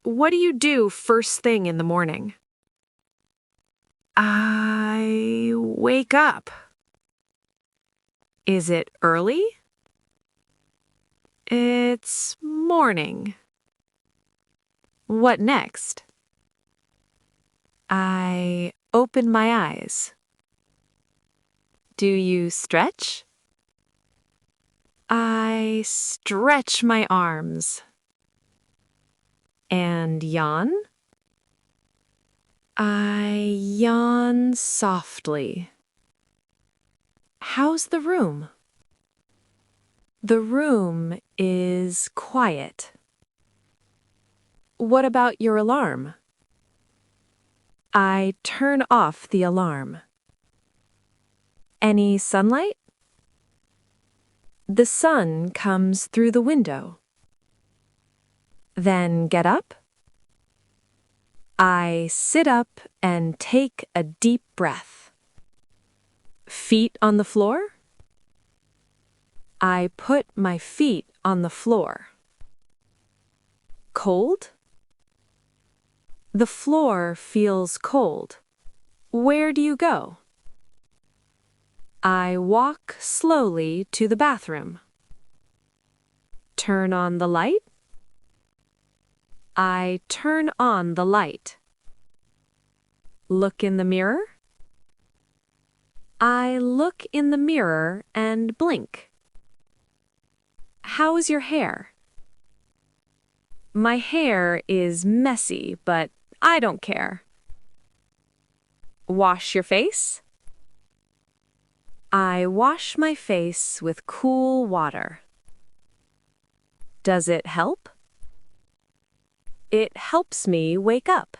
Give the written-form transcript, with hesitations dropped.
What do you do first thing in the morning? I wake up. Is it early? It's morning. What next? I open my eyes. Do you stretch? I stretch my arms. And yawn? I yawn softly. How's the room? The room is quiet. What about your alarm? I turn off the alarm. Any sunlight? The sun comes through the window. Then get up. I sit up and take a deep breath. Feet on the floor? I put my feet on the floor. Cold? The floor feels cold. Where do you go? I walk slowly to the bathroom. Turn on the light? I turn on the light. Look in the mirror? I look in the mirror and blink. How's your hair? My hair is messy, but I don't care. Wash your face? I wash my face with cool water. Does it help? It helps me wake up.